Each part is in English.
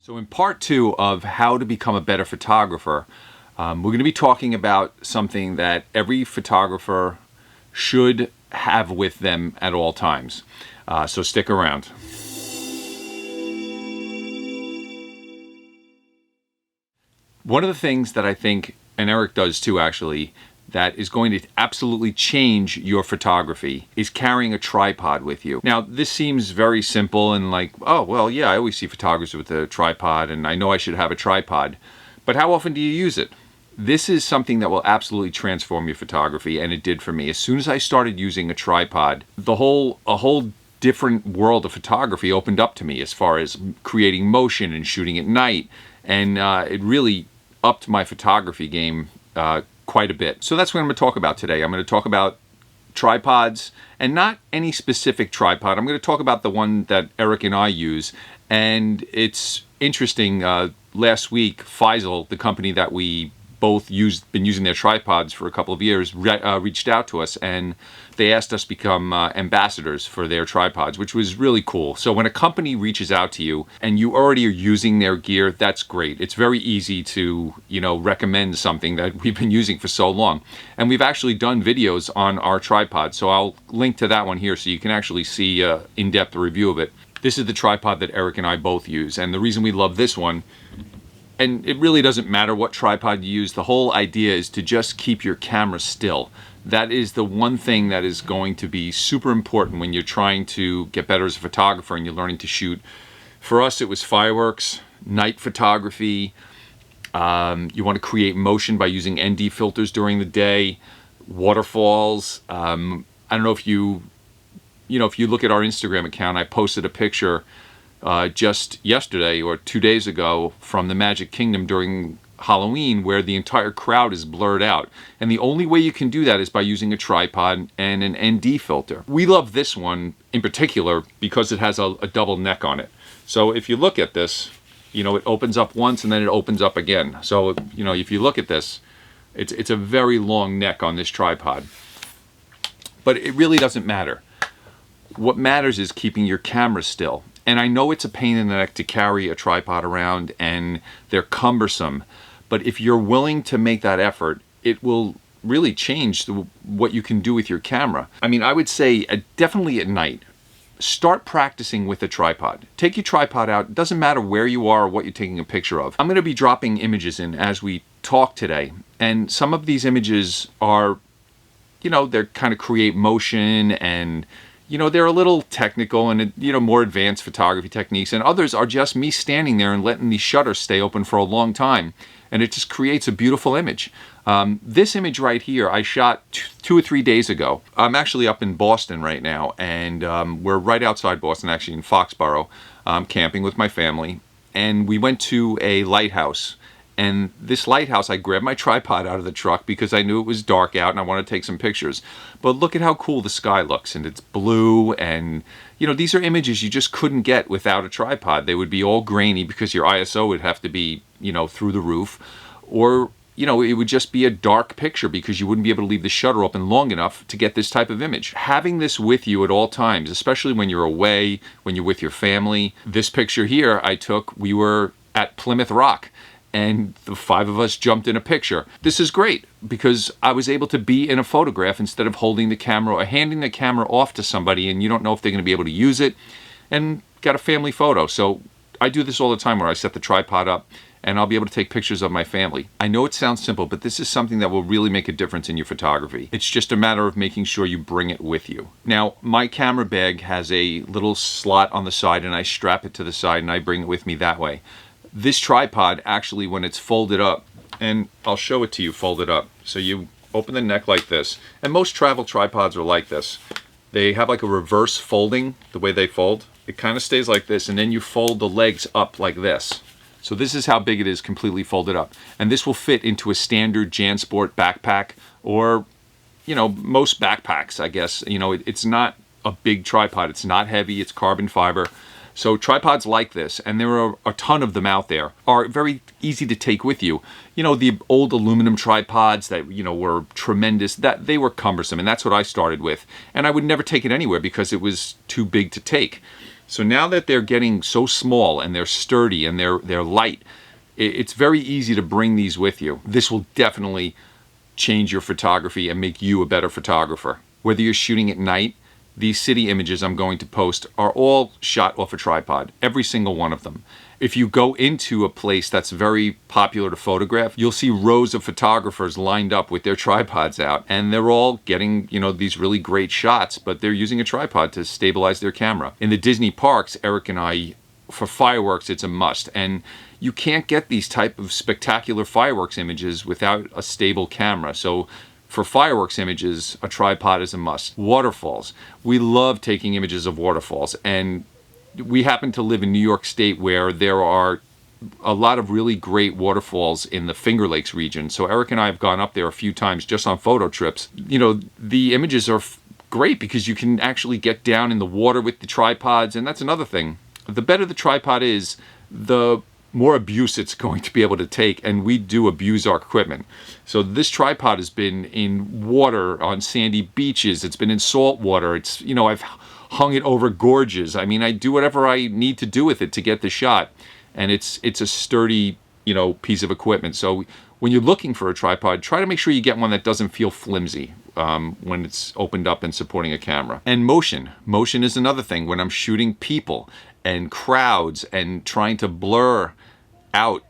So in part two of how to become a better photographer, we're going to be talking about something that every photographer should have with them at all times. So stick around. One of the things that I think, and Eric does too actually, that is going to absolutely change your photography is carrying a tripod with you. Now, this seems very simple and like, oh, well, yeah, I always see photographers with a tripod and I know I should have a tripod. But how often do you use it? This is something that will absolutely transform your photography, and it did for me. As soon as I started using a tripod, a whole different world of photography opened up to me as far as creating motion and shooting at night. And it really upped my photography game quite a bit. So that's what I'm going to talk about today. I'm going to talk about tripods, and not any specific tripod. I'm going to talk about the one that Eric and I use. And it's interesting, last week, Feisel, the company that we both been using their tripods for a couple of years, reached out to us, and they asked us to become ambassadors for their tripods, which was really cool. So when a company reaches out to you and you already are using their gear, that's great. It's very easy to, recommend something that we've been using for so long. And we've actually done videos on our tripod, so I'll link to that one here so you can actually see an in-depth review of it. This is the tripod that Eric and I both use, and the reason we love this one, and it really doesn't matter what tripod you use, the whole idea is to just keep your camera still. That is the one thing that is going to be super important when you're trying to get better as a photographer and you're learning to shoot. For us, it was fireworks, night photography. You want to create motion by using ND filters during the day, waterfalls. I don't know if you look at our Instagram account, I posted a picture just yesterday or 2 days ago from the Magic Kingdom during Halloween, where the entire crowd is blurred out. And the only way you can do that is by using a tripod and an ND filter. We love this one in particular because it has a double neck on it. So if you look at this, it opens up once and then it opens up again. So, if you look at this, it's a very long neck on this tripod. But it really doesn't matter. What matters is keeping your camera still. And I know it's a pain in the neck to carry a tripod around and they're cumbersome, but if you're willing to make that effort, it will really change what you can do with your camera. I mean, I would say definitely at night, start practicing with a tripod. Take your tripod out. It doesn't matter where you are or what you're taking a picture of. I'm going to be dropping images in as we talk today, and some of these images are, they're kind of create motion and they're a little technical and, more advanced photography techniques, and others are just me standing there and letting the shutter stay open for a long time, and it just creates a beautiful image. This image right here I shot 2 or 3 days ago. I'm actually up in Boston right now, and we're right outside Boston, actually in Foxborough, camping with my family, and we went to a lighthouse. And this lighthouse, I grabbed my tripod out of the truck because I knew it was dark out and I wanted to take some pictures. But look at how cool the sky looks, and it's blue, and these are images you just couldn't get without a tripod. They would be all grainy because your ISO would have to be, through the roof, or it would just be a dark picture because you wouldn't be able to leave the shutter open long enough to get this type of image. Having this with you at all times, especially when you're away, when you're with your family. This picture here I took, we were at Plymouth Rock, and the 5 of us jumped in a picture. This is great because I was able to be in a photograph instead of holding the camera or handing the camera off to somebody and you don't know if they're going to be able to use it, and got a family photo. So I do this all the time where I set the tripod up and I'll be able to take pictures of my family. I know it sounds simple, but this is something that will really make a difference in your photography. It's just a matter of making sure you bring it with you. Now, my camera bag has a little slot on the side and I strap it to the side and I bring it with me that way. This tripod, actually, when it's folded up, and I'll show it to you folded up. So you open the neck like this, and most travel tripods are like this. They have like a reverse folding, the way they fold. It kind of stays like this, and then you fold the legs up like this. So this is how big it is completely folded up. And this will fit into a standard JanSport backpack, or, most backpacks, I guess. It's not a big tripod. It's not heavy. It's carbon fiber. So tripods like this, and there are a ton of them out there, are very easy to take with you. The old aluminum tripods that, were tremendous, that they were cumbersome, and that's what I started with. And I would never take it anywhere because it was too big to take. So now that they're getting so small and they're sturdy and they're light, it's very easy to bring these with you. This will definitely change your photography and make you a better photographer. Whether you're shooting at night, these city images I'm going to post are all shot off a tripod, every single one of them. If you go into a place that's very popular to photograph, you'll see rows of photographers lined up with their tripods out, and they're all getting, these really great shots, but they're using a tripod to stabilize their camera. In the Disney parks, Eric and I, for fireworks, it's a must. And you can't get these type of spectacular fireworks images without a stable camera. So for fireworks images, a tripod is a must. Waterfalls. We love taking images of waterfalls, and we happen to live in New York State, where there are a lot of really great waterfalls in the Finger Lakes region. So Eric and I have gone up there a few times just on photo trips. The images are great because you can actually get down in the water with the tripods, and that's another thing. The better the tripod is, the more abuse it's going to be able to take, and we do abuse our equipment. So this tripod has been in water on sandy beaches, it's been in salt water, I've hung it over gorges. I mean, I do whatever I need to do with it to get the shot, and it's a sturdy, piece of equipment. So when you're looking for a tripod, try to make sure you get one that doesn't feel flimsy when it's opened up and supporting a camera. And motion is another thing. When I'm shooting people and crowds and trying to blur out,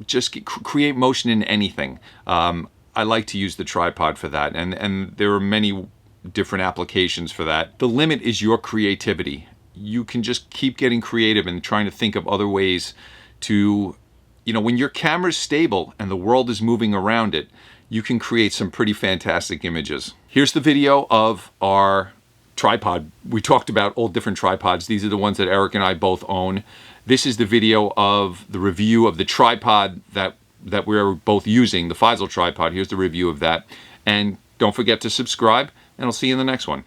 just create motion in anything. I like to use the tripod for that, and there are many different applications for that. The limit is your creativity. You can just keep getting creative and trying to think of other ways to, when your camera's stable and the world is moving around it, you can create some pretty fantastic images. Here's the video of our tripod. We talked about all different tripods. These are the ones that Eric and I both own. This is the video of the review of the tripod that we're both using, the Feisel tripod. Here's the review of that. And don't forget to subscribe, and I'll see you in the next one.